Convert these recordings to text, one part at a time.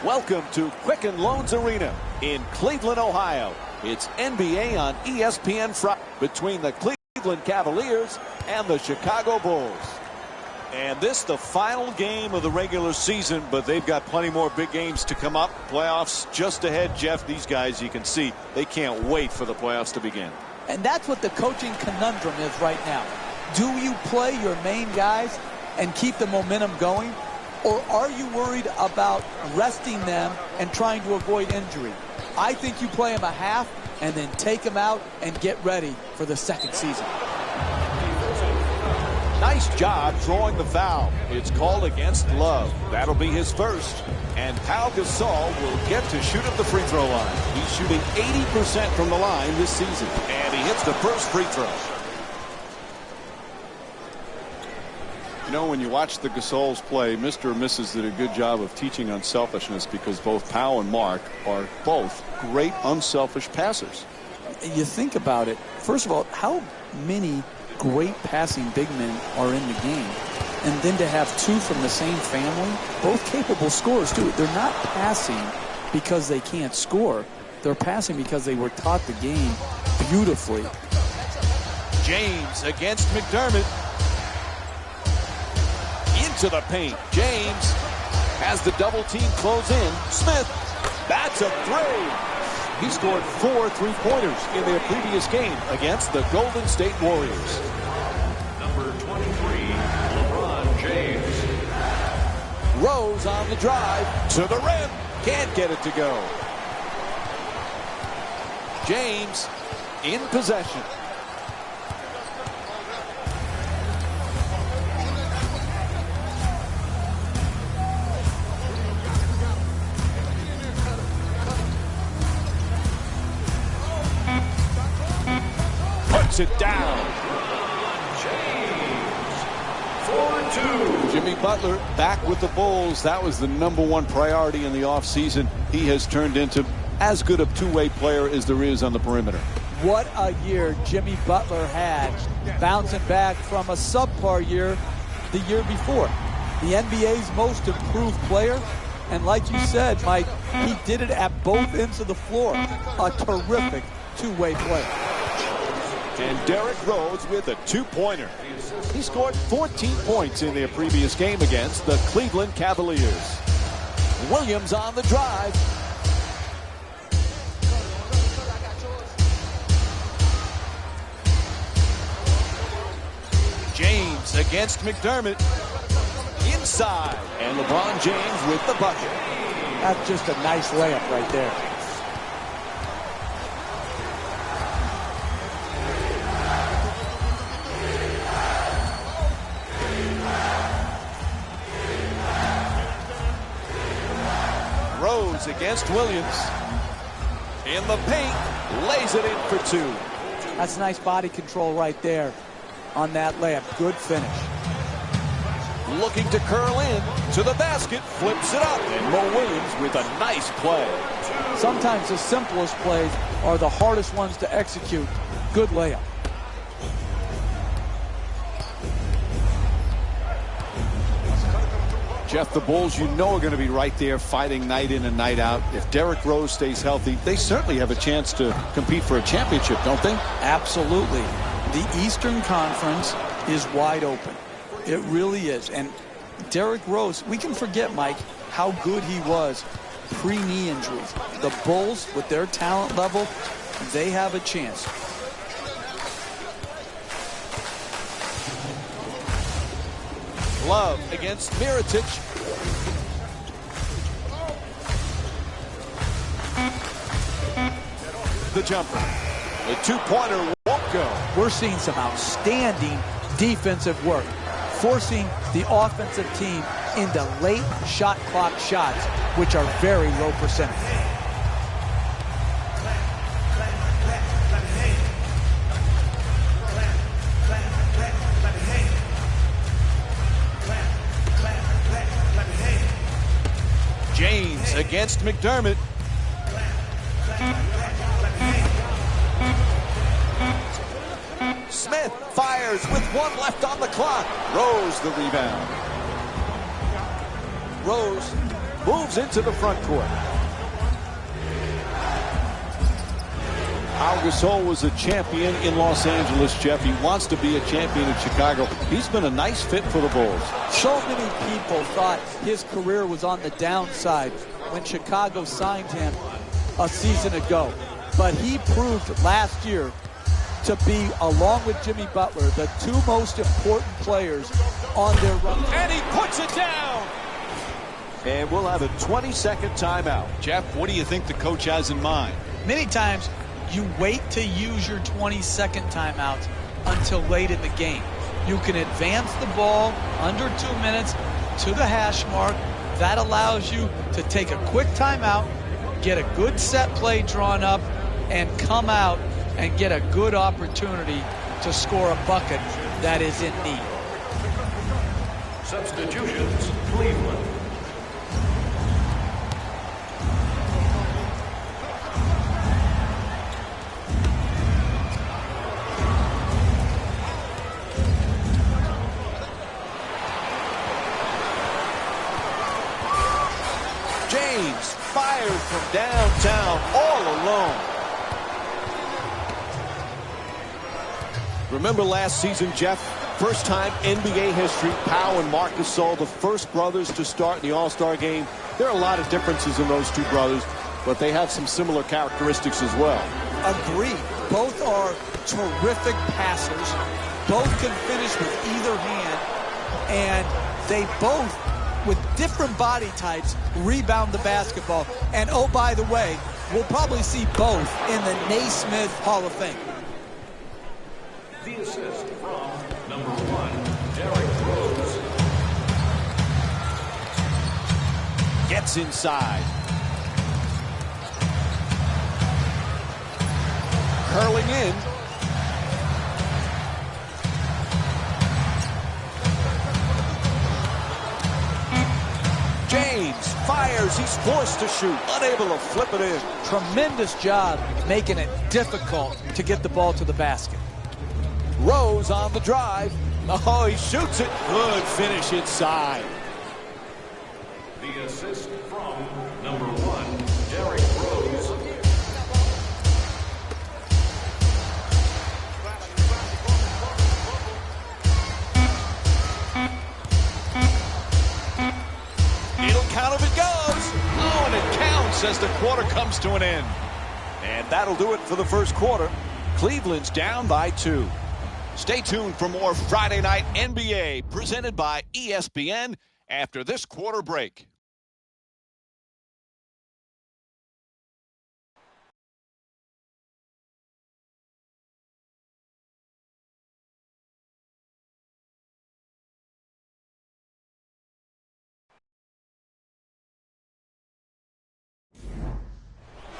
Welcome to Quicken Loans Arena in Cleveland, Ohio. It's NBA on ESPN Friday between the Cleveland Cavaliers and the Chicago Bulls. And this the final game of the regular season, but they've got plenty more big games to come up. Playoffs just ahead, Jeff. These guys, you can see, they can't wait for the playoffs to begin. And that's what the coaching conundrum is right now. Do you play your main guys and keep the momentum going? Or are you worried about resting them and trying to avoid injury? I think you play them a half and then take them out and get ready for the second season. Nice job drawing the foul. It's called against Love. That'll be his first. And Pau Gasol will get to shoot at the free throw line. He's shooting 80% from the line this season. And he hits the first free throw. You know, when you watch the Gasols play, Mr. and Mrs. did a good job of teaching unselfishness, because both Pau and Mark are both great unselfish passers. You think about it. First of all, how many great passing big men are in the game? And then to have two from the same family, both capable scorers too. They're not passing because they can't score. They're passing because they were taught the game beautifully. James against McDermott. Into the paint. James has the double team close in. Smith, that's a three. He scored 4 3-pointers in their previous game against the Golden State Warriors. Number 23, LeBron James. Rose on the drive to the rim. Can't get it to go. James in possession. It down. James, 4-2. Jimmy Butler back with the Bulls. That was the #1 priority in the offseason. He has turned into as good a two-way player as there is on the perimeter. What a year Jimmy Butler had, bouncing back from a subpar year the year before. The NBA's most improved player. And like you said, Mike, he did it at both ends of the floor. A terrific two-way player. And Derrick Rose with a two-pointer. He scored 14 points in their previous game against the Cleveland Cavaliers. Williams on the drive. James against McDermott. Inside. And LeBron James with the bucket. That's just a nice layup right there. Rose against Williams. In the paint, lays it in for two. That's nice body control right there on that layup. Good finish. Looking to curl in to the basket, flips it up, and Mo Williams with a nice play. Sometimes the simplest plays are the hardest ones to execute. Good layup. Jeff, the Bulls, you know, are going to be right there fighting night in and night out. If Derrick Rose stays healthy, they certainly have a chance to compete for a championship, don't they? Absolutely. The Eastern Conference is wide open. It really is. And Derrick Rose, we can forget, Mike, how good he was pre-knee injuries. The Bulls, with their talent level, they have a chance. Love against Mirotic. The jumper. The two-pointer won't go. We're seeing some outstanding defensive work, forcing the offensive team into late shot clock shots, which are very low percentage. James against McDermott. Smith fires with 1 left on the clock. Rose the rebound. Rose moves into the front court. Al Gasol was a champion in Los Angeles, Jeff. He wants to be a champion in Chicago. He's been a nice fit for the Bulls. So many people thought his career was on the downside when Chicago signed him a season ago. But he proved last year to be, along with Jimmy Butler, the two most important players on their run. And he puts it down. And we'll have a 20-second timeout. Jeff, what do you think the coach has in mind? Many times, you wait to use your 20-second timeout until late in the game. You can advance the ball under 2 minutes to the hash mark. That allows you to take a quick timeout, get a good set play drawn up, and come out and get a good opportunity to score a bucket that is in need. Substitutions, Cleveland. James fired from downtown all alone. Remember last season, Jeff? First time NBA history, Powell and Marc Gasol, the first brothers to start in the All-Star game. There are a lot of differences in those two brothers, but they have some similar characteristics as well. Agreed. Both are terrific passers. Both can finish with either hand. And they both, with different body types, rebound the basketball. And oh, by the way, we'll probably see both in the Naismith Hall of Fame. The assist from number 1, Derrick Rose. Gets inside. Curling in. James fires. He's forced to shoot. Unable to flip it in. Tremendous job making it difficult to get the ball to the basket. Rose on the drive. Oh, he shoots it. Good finish inside. The assist from number 1, Derrick Rose. It'll count if it goes. Oh, and it counts as the quarter comes to an end. And that'll do it for the first quarter. Cleveland's down by 2. Stay tuned for more Friday Night NBA presented by ESPN after this quarter break.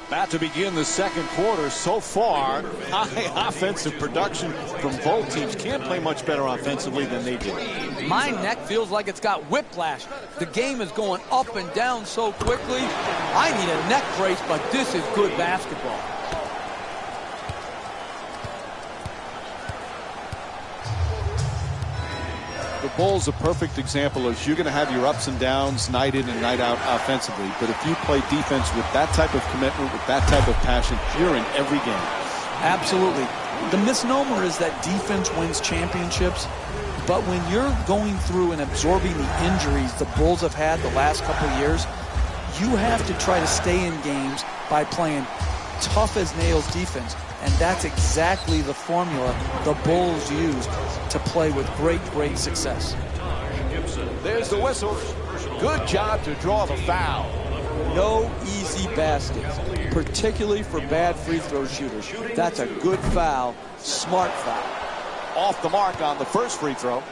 About to begin the second quarter. So far, high offensive production from both teams. Can't play much better offensively than they did. My neck feels like it's got whiplash. The game is going up and down so quickly. I need a neck brace, but this is good basketball. The Bulls a perfect example of you're going to have your ups and downs night in and night out offensively. But if you play defense with that type of commitment, with that type of passion, you're in every game. Absolutely. The misnomer is that defense wins championships. But when you're going through and absorbing the injuries the Bulls have had the last couple of years, you have to try to stay in games by playing tough as nails defense. And that's exactly the formula the Bulls used to play with great success. There's the whistle. Good job to draw the foul. No easy baskets, particularly for bad free throw shooters. That's a good foul, smart foul. Off the mark on the first free throw.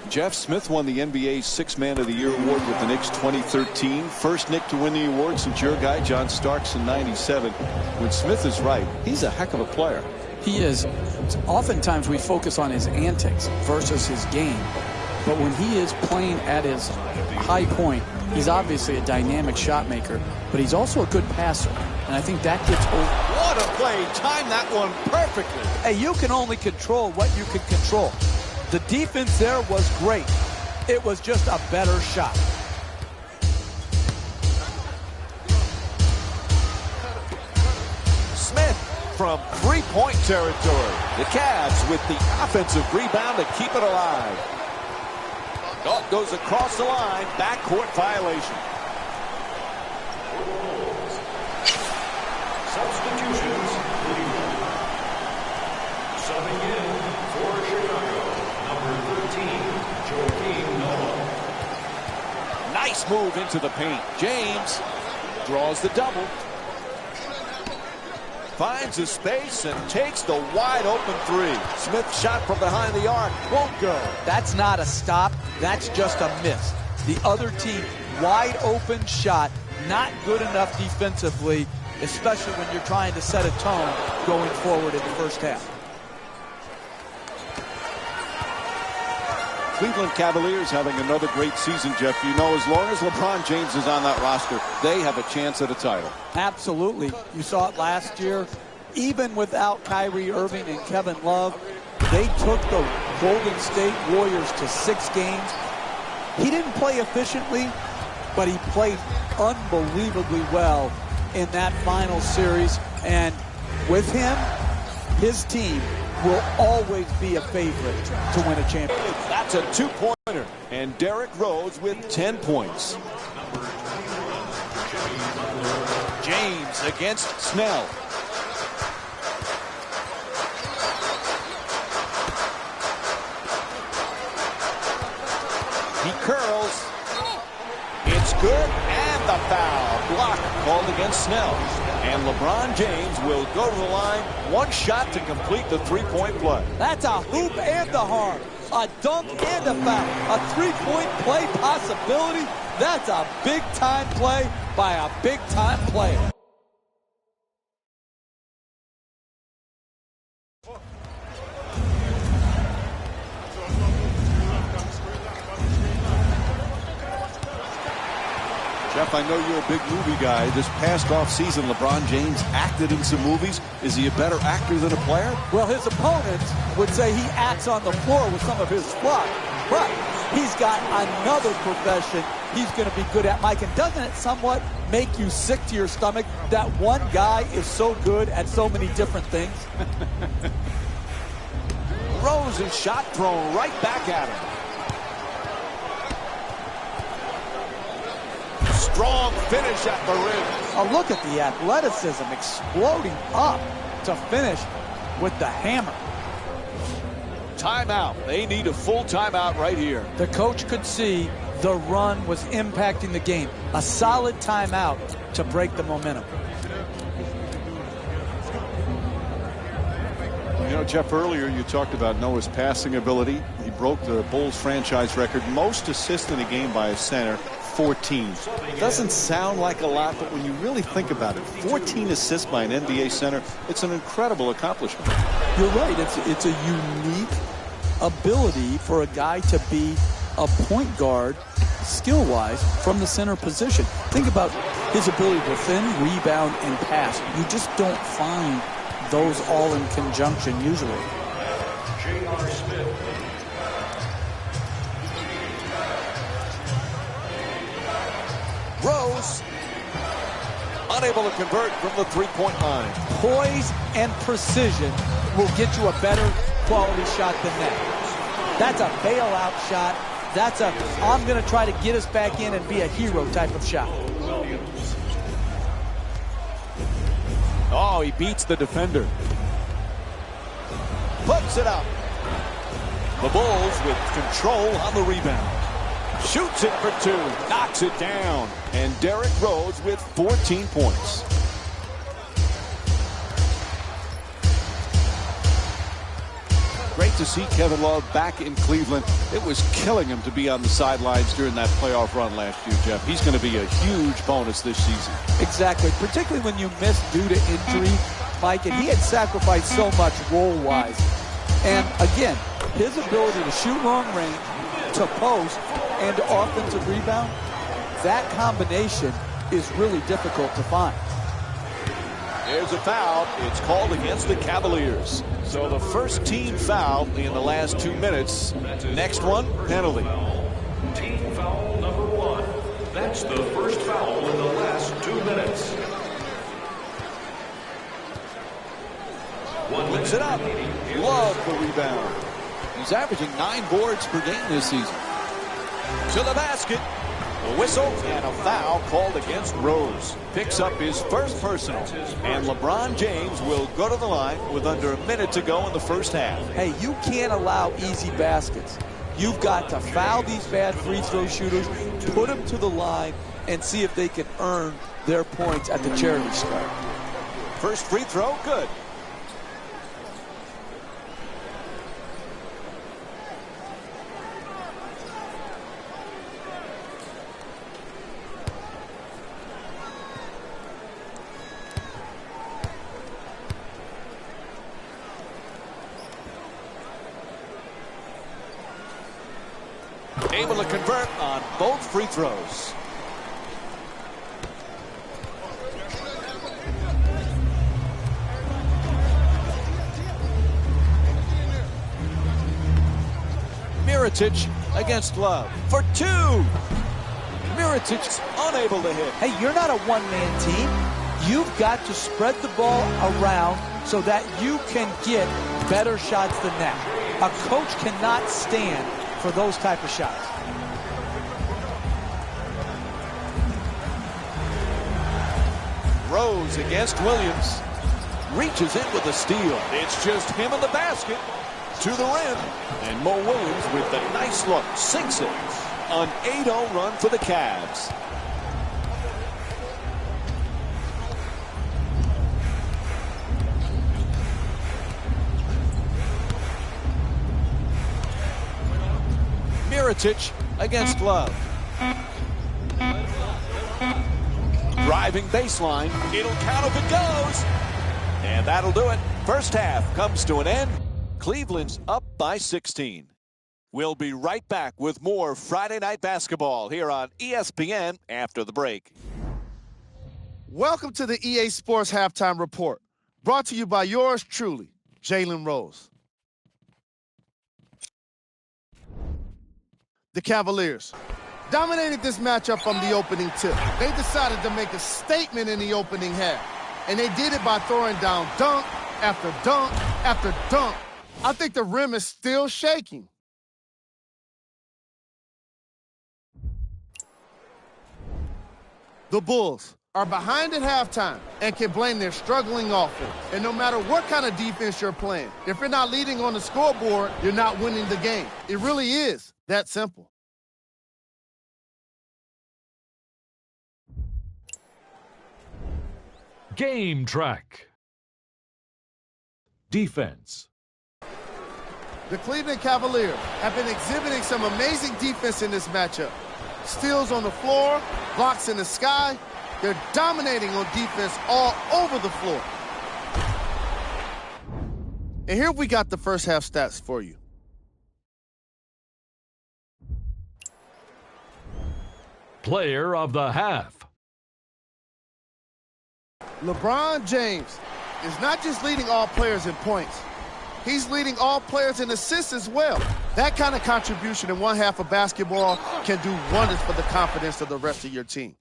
Jeff Smith won the NBA's Sixth Man of the Year award with the Knicks 2013. First Knick to win the award since your guy, John Starks, in '97. When Smith is right, he's a heck of a player. He is. Oftentimes we focus on his antics versus his game. But when he is playing at his high point, he's obviously a dynamic shot maker, but he's also a good passer. And I think that gets over. What a play. Timed that one perfectly. Hey, you can only control what you can control. The defense there was great. It was just a better shot. Smith from three-point territory. The Cavs with the offensive rebound to keep it alive. Oh, goes across the line. Backcourt violation. Substitutions. Subbing in for Chicago, number 13, Joakim Noah. Nice move into the paint. James draws the double. Finds his space and takes the wide open three. Smith shot from behind the arc. Won't go. That's not a stop. That's just a miss. The other team, wide open shot, not good enough defensively, especially when you're trying to set a tone going forward in the first half. Cleveland Cavaliers having another great season, Jeff. You know, as long as LeBron James is on that roster, they have a chance at a title. Absolutely. You saw it last year. Even without Kyrie Irving and Kevin Love, they took the Golden State Warriors to 6 games. He didn't play efficiently, but he played unbelievably well in that final series. And with him, his team will always be a favorite to win a championship. That's a two-pointer. And Derrick Rose with 10 points. James against Snell. He curls. It's good, and the foul. Block called against Snell. And LeBron James will go to the line. One shot to complete the three-point play. That's a hoop and a harm. A dunk and a foul. A three-point play possibility. That's a big-time play by a big-time player. Jeff, I know you're a big movie guy. This past offseason, LeBron James acted in some movies. Is he a better actor than a player? Well, his opponents would say he acts on the floor with some of his fluff, but he's got another profession he's going to be good at, Mike. And doesn't it somewhat make you sick to your stomach that one guy is so good at so many different things? Rose's shot thrown right back at him. Strong finish at the rim. Oh, look at the athleticism exploding up to finish with the hammer. Timeout. They need a full timeout right here. The coach could see the run was impacting the game. A solid timeout to break the momentum. You know, Jeff, earlier you talked about Noah's passing ability. He broke the Bulls franchise record. Most assists in a game by a center, 14. Doesn't sound like a lot, but when you really think about it, 14 assists by an NBA center, it's an incredible accomplishment. You're right. It's a unique ability for a guy to be a point guard skill-wise from the center position. Think about his ability to defend, rebound, and pass. You just don't find those all in conjunction usually. J.R. Smith. Rose unable to convert from the three-point line. Poise and precision will get you a better quality shot than that. That's a bailout shot. That's a I'm going to try to get us back in and be a hero type of shot. Oh, he beats the defender. Puts it up. The Bulls with control on the rebound. Shoots it for 2. Knocks it down. And Derrick Rose with 14 points. Great to see Kevin Love back in Cleveland. It was killing him to be on the sidelines during that playoff run last year, Jeff. He's going to be a huge bonus this season. Exactly, particularly when you miss due to injury, Mike, and he had sacrificed so much role-wise. And again, his ability to shoot long range, to post, and to offensive rebound, that combination is really difficult to find. There's a foul. It's called against the Cavaliers. So the first team foul in the last 2 minutes. Next one, penalty. team foul number 1. That's the first foul in the last 2 minutes. Wins it up. Love the rebound. He's averaging 9 boards per game this season. To the basket. A whistle and a foul called against Rose. Picks up his first personal. And LeBron James will go to the line with under a minute to go in the first half. Hey, you can't allow easy baskets. You've got to foul these bad free throw shooters, put them to the line, and see if they can earn their points at the charity stripe. First free throw, good. Able to convert on both free throws. Mirotic against Love for 2. Mirotic unable to hit. Hey, you're not a one-man team. You've got to spread the ball around so that you can get better shots than that. A coach cannot stand for those type of shots. Rose against Williams. Reaches in with a steal. It's just him in the basket. To the rim. And Mo Williams with the nice look. Sinks it. An 8-0 run for the Cavs. Mirotic against Love. Driving baseline. It'll count if it goes. And that'll do it. First half comes to an end. Cleveland's up by 16. We'll be right back with more Friday Night Basketball here on ESPN after the break. Welcome to the EA Sports Halftime Report, brought to you by yours truly, Jalen Rose. The Cavaliers dominated this matchup from the opening tip. They decided to make a statement in the opening half, and they did it by throwing down dunk after dunk after dunk. I think the rim is still shaking. The Bulls are behind at halftime and can blame their struggling offense. And no matter what kind of defense you're playing, if you're not leading on the scoreboard, you're not winning the game. It really is that simple. Game track. Defense. The Cleveland Cavaliers have been exhibiting some amazing defense in this matchup. Steals on the floor, blocks in the sky. They're dominating on defense all over the floor. And here we got the first half stats for you. Player of the half. LeBron James is not just leading all players in points. He's leading all players in assists as well. That kind of contribution in one half of basketball can do wonders for the confidence of the rest of your team.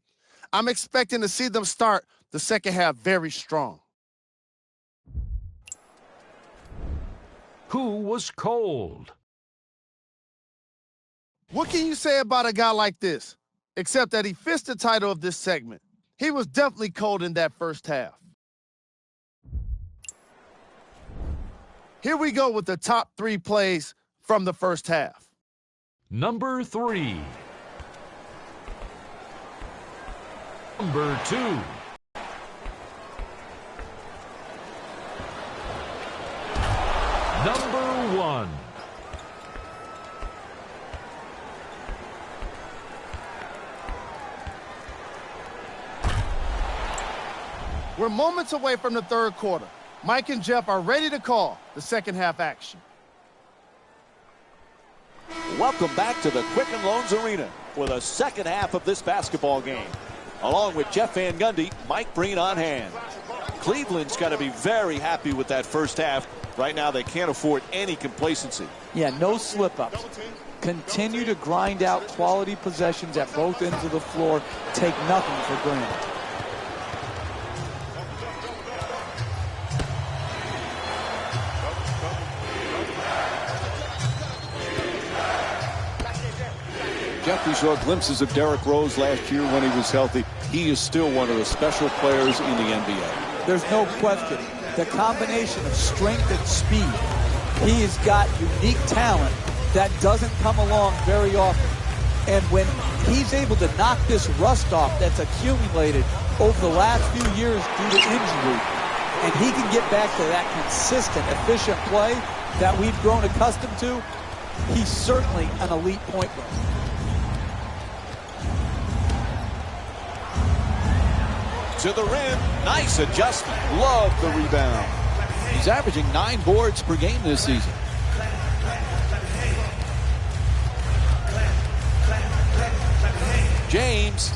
I'm expecting to see them start the second half very strong. Who was cold? What can you say about a guy like this, except that he fits the title of this segment? He was definitely cold in that first half. Here we go with the top 3 plays from the first half. Number 3. Number 2. Number 1. We're moments away from the third quarter. Mike and Jeff are ready to call the second half action. Welcome back to the Quicken Loans Arena for the second half of this basketball game. Along with Jeff Van Gundy, Mike Breen on hand. Cleveland's got to be very happy with that first half. Right now, they can't afford any complacency. Yeah, no slip-ups. Continue to grind out quality possessions at both ends of the floor. Take nothing for granted. Jeffrey saw glimpses of Derrick Rose last year when he was healthy. He is still one of the special players in the NBA. There's no question. The combination of strength and speed. He has got unique talent that doesn't come along very often. And when he's able to knock this rust off that's accumulated over the last few years due to injury, and he can get back to that consistent, efficient play that we've grown accustomed to, he's certainly an elite point guard. To the rim, nice adjustment. Love the rebound. He's averaging 9 boards per game this season. James,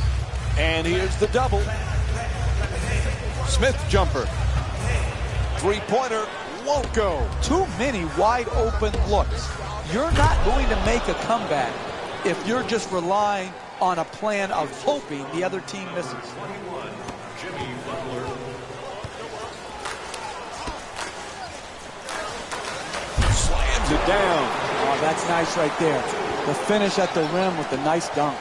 and here's the double. Smith jumper. Three-pointer won't go. Too many wide open looks. You're not going to make a comeback if you're just relying on a plan of hoping the other team misses. BUTLER. Slams it down. Oh, that's nice right there. The finish at the rim with the nice dunk.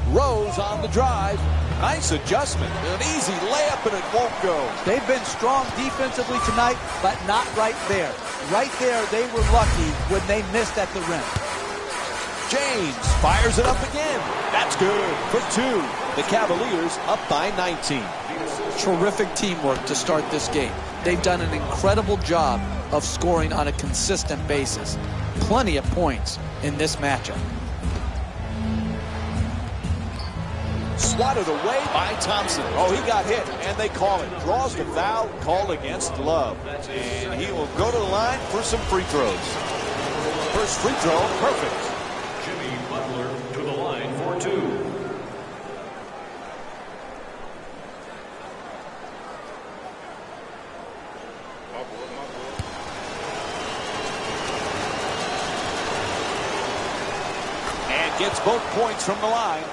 Rose on the drive. Nice adjustment. An easy layup, and it won't go. They've been strong defensively tonight, but not right there. Right there, they were lucky when they missed at the rim. James fires it up again. That's good for 2. The Cavaliers up by 19. Terrific teamwork to start this game. They've done an incredible job of scoring on a consistent basis. Plenty of points in this matchup. Swatted away by Thompson. Oh, he got hit, and they call it. Draws the foul called against Love. And he will go to the line for some free throws. First free throw, perfect. BUTLER to the line for 2. And gets both points from the line.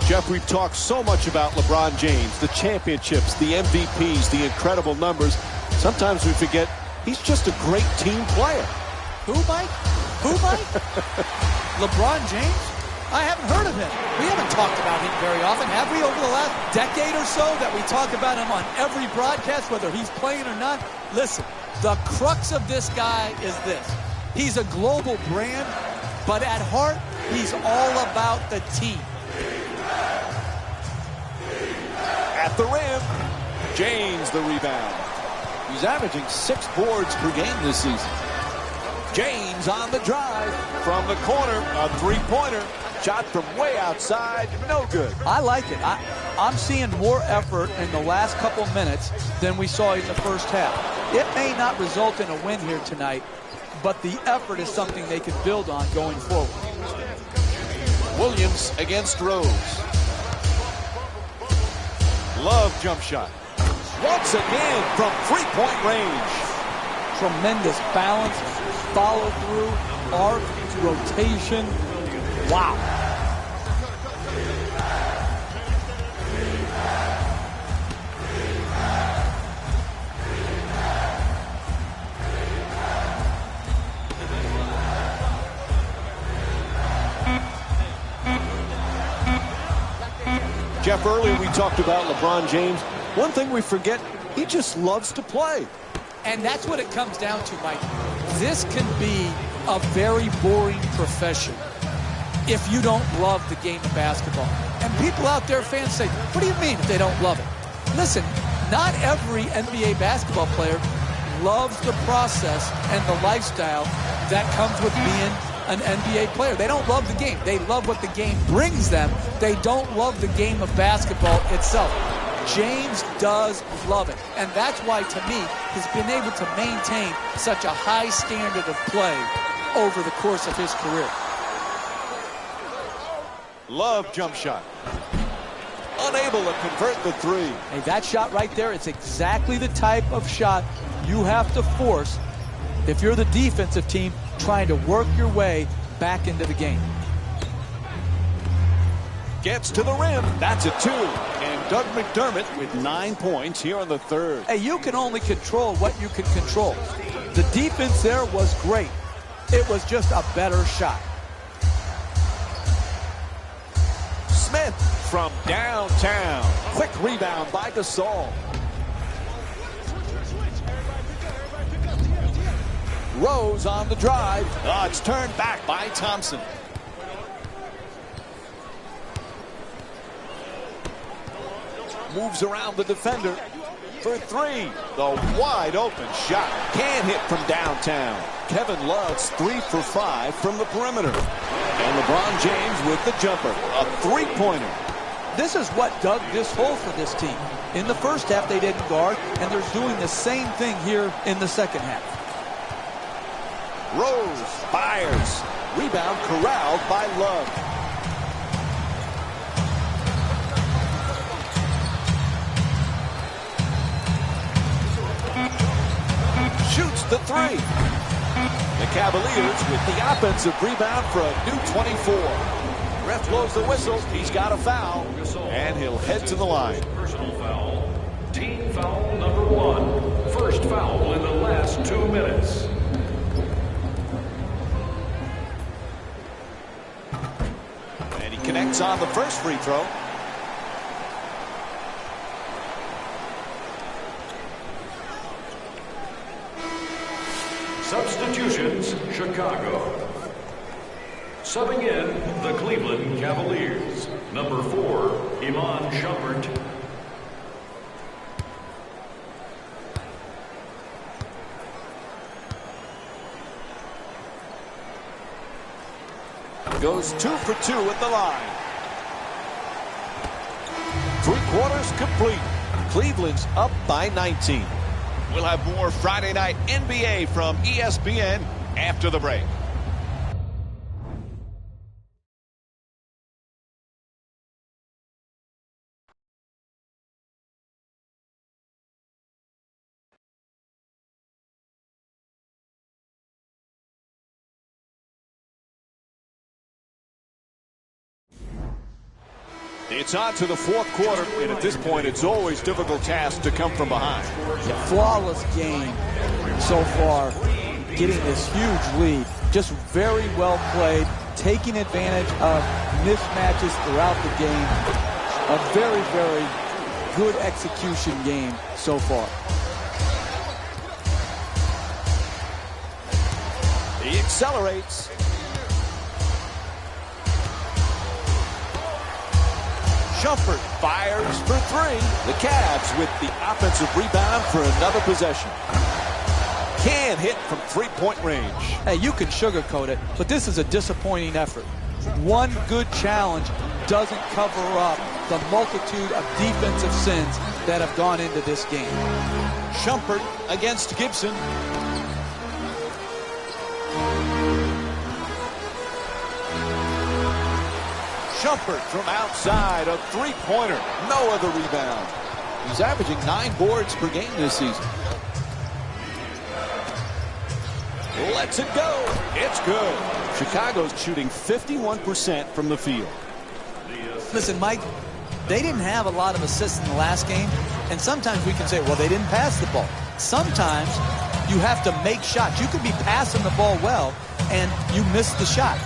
Jeff, we've talked so much about LeBron James, the championships, the MVPs, the incredible numbers. Sometimes we forget he's just a great team player. Who, Mike? Who, Mike? LeBron James? I haven't heard of him. We haven't talked about him very often, have we, over the last decade or so, that we talk about him on every broadcast, whether he's playing or not? Listen, the crux of this guy is this. He's a global brand, but at heart, he's all about the team. At the rim, James the rebound. He's averaging 6 boards per game this season. James on the drive. From the corner, a three-pointer. Shot from way outside, no good. I like it. I'm seeing more effort in the last couple minutes than we saw in the first half. It may not result in a win here tonight, but the effort is something they can build on going forward. Williams against Rose. Love jump shot. Once again from three-point range. Tremendous balance, follow through, arc, rotation. Wow. Jeff, earlier we talked about LeBron James. One thing we forget, he just loves to play. And that's what it comes down to, Mike. This can be a very boring profession if you don't love the game of basketball. And people out there, fans, say, what do you mean if they don't love it? Listen, not every NBA basketball player loves the process and the lifestyle that comes with being an NBA player. They don't love the game. They love what the game brings them. They don't love the game of basketball itself. James does love it. And that's why, to me, he's been able to maintain such a high standard of play over the course of his career. Love jump shot. unable to convert the three. Hey, that shot right there, it's exactly the type of shot you have to force if you're the defensive team trying to work your way back into the game. Gets to the rim. That's a 2. And Doug McDermott with 9 points here in the third. Hey, you can only control what you can control. The defense there was great. It was just a better shot. Smith from downtown. Quick rebound by Gasol. Rose on the drive. Oh, it's turned back by Thompson. Moves around the defender for 3. The wide open shot. Can't hit from downtown. Kevin Love's 3 for 5 from the perimeter. And LeBron James with the jumper. A 3-pointer. This is what dug this hole for this team. In the first half, they didn't guard, and they're doing the same thing here in the second half. Rose fires. Rebound corralled by Love. Shoots the 3. The Cavaliers with the offensive rebound for a new 24. Ref blows the whistle. He's got a foul, and he'll head to the line. Personal foul. Team foul number 1. First foul in the last 2 minutes. And he connects on the first free throw. Substitutions, Chicago. Subbing in the Cleveland Cavaliers. Number 4, Iman Shumpert. Goes 2 for 2 at the line. 3/4 complete. Cleveland's up by 19. We'll have more Friday Night NBA from ESPN after the break. It's on to the fourth quarter, and at this point, it's always a difficult task to come from behind. A flawless game so far, getting this huge lead. Just very well played, taking advantage of mismatches throughout the game. A very, very good execution game so far. He accelerates. Shumpert fires for 3. The Cavs with the offensive rebound for another possession. Can't hit from 3-point range. Hey, you can sugarcoat it, but this is a disappointing effort. One good challenge doesn't cover up the multitude of defensive sins that have gone into this game. Shumpert against Gibson. Shumpert from outside, a 3-pointer. No other rebound. He's averaging 9 boards per game this season. Lets it go. It's good. Chicago's shooting 51% from the field. Listen, Mike, they didn't have a lot of assists in the last game, and sometimes we can say, well, they didn't pass the ball. Sometimes you have to make shots. You could be passing the ball well, and you miss the shot.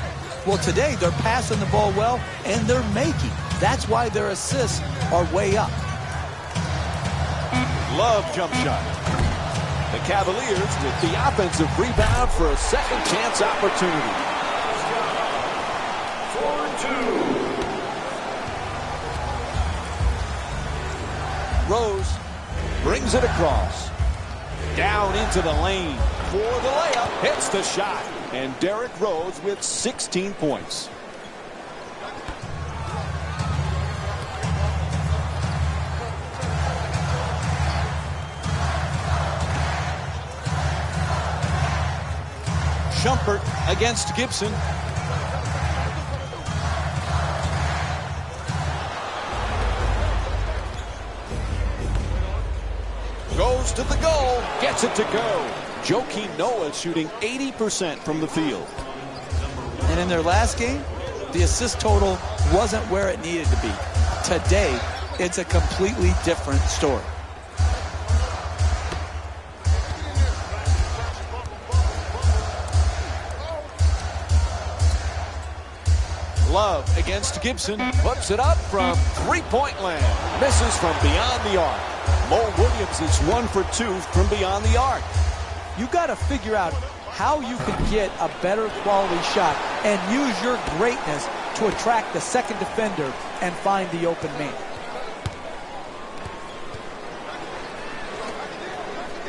Well, today they're passing the ball well, and they're making. That's why their assists are way up. Love jump shot. The Cavaliers with the offensive rebound for a second chance opportunity. 4-2. Rose brings it across. Down into the lane for the layup. Hits the shot. And Derrick Rose with 16 points. Shumpert against Gibson. Goes to the goal. Gets it to go. Joakim Noah shooting 80% from the field. And in their last game, the assist total wasn't where it needed to be. Today, it's a completely different story. Love against Gibson. Puts it up from three-point land. Misses from beyond the arc. Mo Williams is 1 for 2 from beyond the arc. You got to figure out how you can get a better quality shot and use your greatness to attract the second defender and find the open man.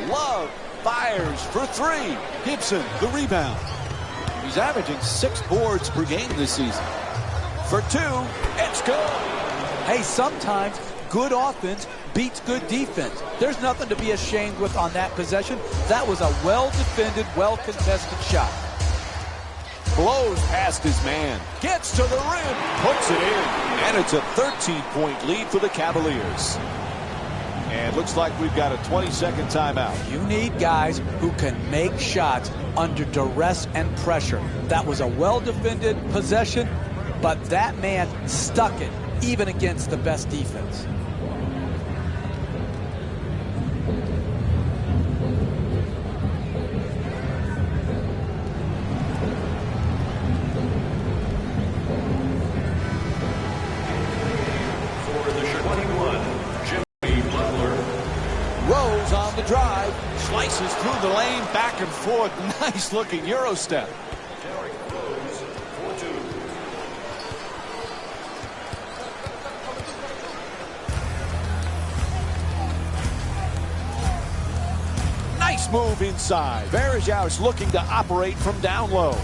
Love fires for 3. Gibson, the rebound. He's averaging 6 boards per game this season. For 2, it's good. Hey, sometimes good offense beats good defense. There's nothing to be ashamed with on that possession. That was a well-defended, well-contested shot. Blows past his man. Gets to the rim. Puts it in. And it's a 13-point lead for the Cavaliers. And looks like we've got a 20-second timeout. You need guys who can make shots under duress and pressure. That was a well-defended possession, but that man stuck it even against the best defense. For the Chicago 21, BUTLER. Rose on the drive. Slices through the lane, back and forth. Nice looking Euro step. Rose for 2. Nice move inside. Varejao looking to operate from down low.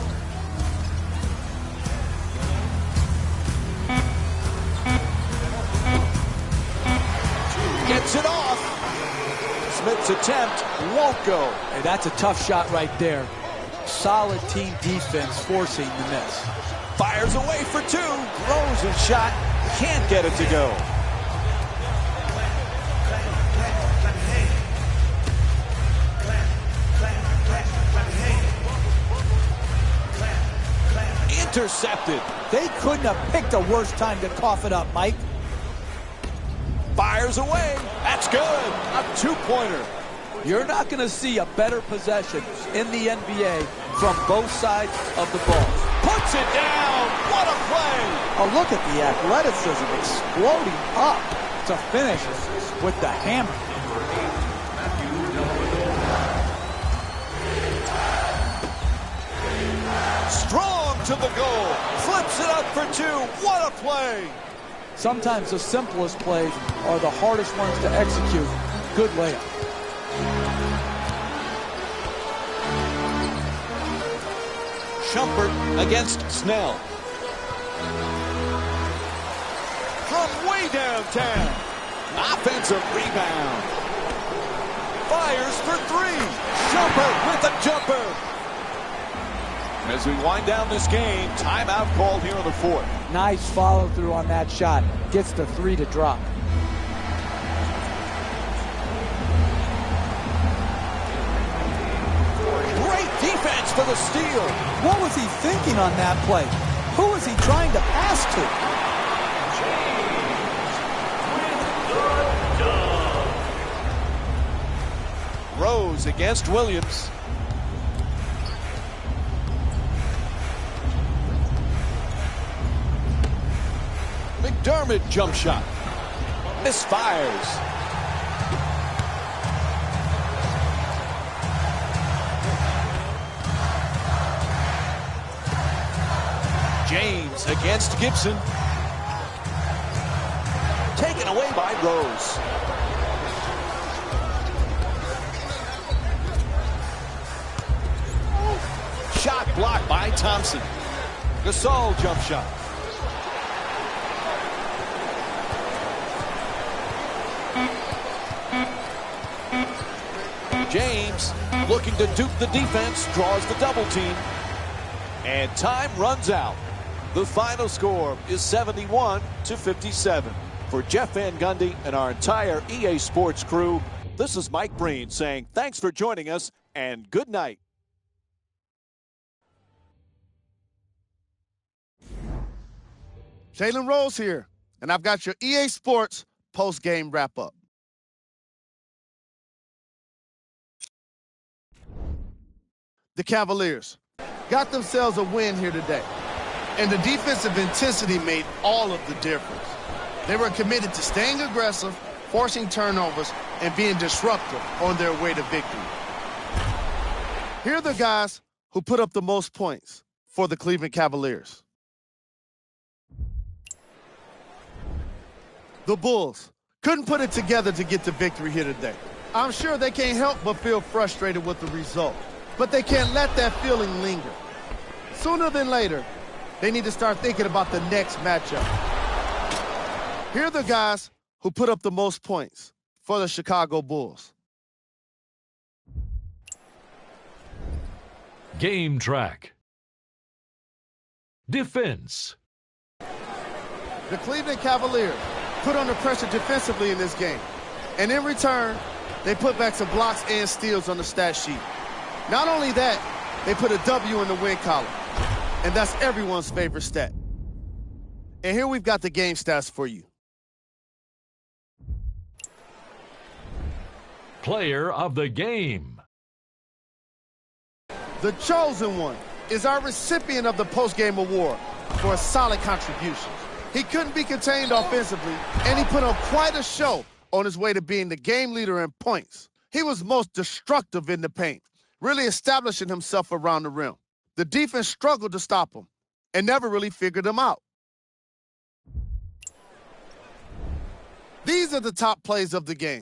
Gets it off. Smith's attempt won't go. Hey, that's a tough shot right there. Solid team defense forcing the miss. Fires away for 2. Throws his shot. Can't get it to go. Intercepted. They couldn't have picked a worse time to cough it up, Mike. Fires away. That's good. A 2-pointer. You're not going to see a better possession in the NBA from both sides of the ball. Puts it down. What a play. Oh, look at the athleticism exploding up to finish with the hammer. Strong to the goal. Flips it up for 2. What a play. Sometimes the simplest plays are the hardest ones to execute. Good layup. Shumpert against Snell. From way downtown. Offensive rebound. Fires for 3. Shumpert with a jumper. As we wind down this game, timeout called here in the 4th. Nice follow through on that shot. Gets the 3 to drop. Great defense for the steal. What was he thinking on that play? Who was he trying to pass to? Rose against Williams. McDermott jump shot. Misfires. James against Gibson. Taken away by Rose. Shot blocked by Thompson. Gasol jump shot. James looking to dupe the defense, draws the double team. And time runs out. The final score is 71-57. For Jeff Van Gundy and our entire EA Sports crew, This is Mike Breen saying thanks for joining us and good night. Jalen Rose here, and I've got your EA Sports post-game wrap-up. The Cavaliers got themselves a win here today, and the defensive intensity made all of the difference. They were committed to staying aggressive, forcing turnovers, and being disruptive on their way to victory. Here are the guys who put up the most points for the Cleveland Cavaliers. The Bulls couldn't put it together to get the victory here today. I'm sure they can't help but feel frustrated with the result, but they can't let that feeling linger. Sooner than later, they need to start thinking about the next matchup. Here are the guys who put up the most points for the Chicago Bulls. Game track. Defense. The Cleveland Cavaliers put under pressure defensively in this game, and in return, they put back some blocks and steals on the stat sheet. Not only that, they put a W in the win column, and that's everyone's favorite stat. And here we've got the game stats for you. Player of the game. The chosen one is our recipient of the post-game award for a solid contribution. He couldn't be contained offensively, and he put on quite a show on his way to being the game leader in points. He was most destructive in the paint, really establishing himself around the rim. The defense struggled to stop him and never really figured him out. These are the top plays of the game.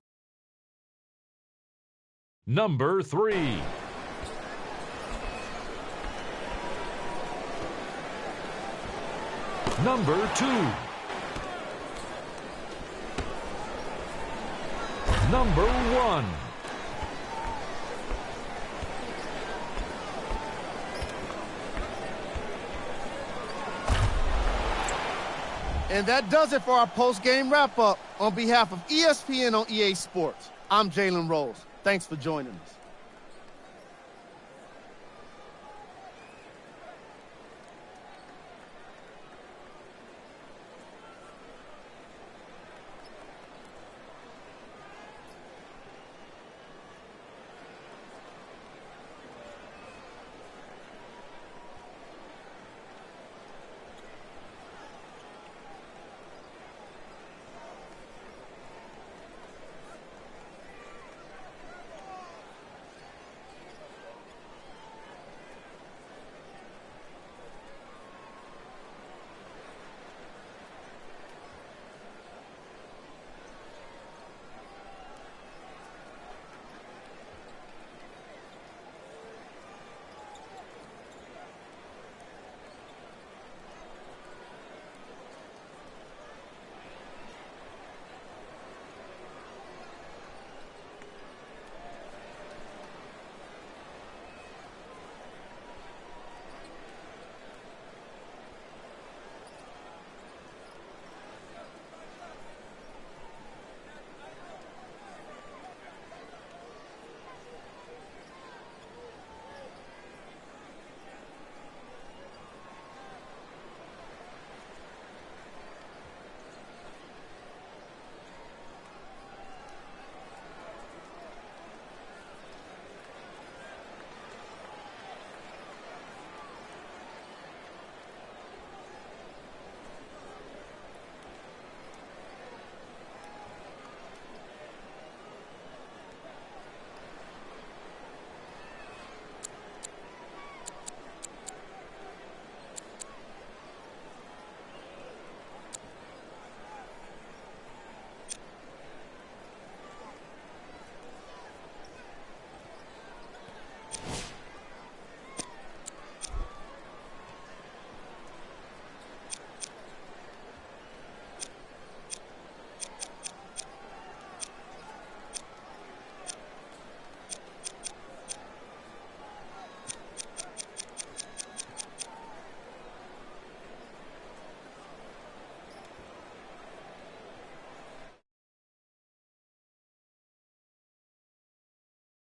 Number 3. Number 2. Number 1. And that does it for our post-game wrap-up. On behalf of ESPN on EA Sports, I'm Jalen Rose. Thanks for joining us.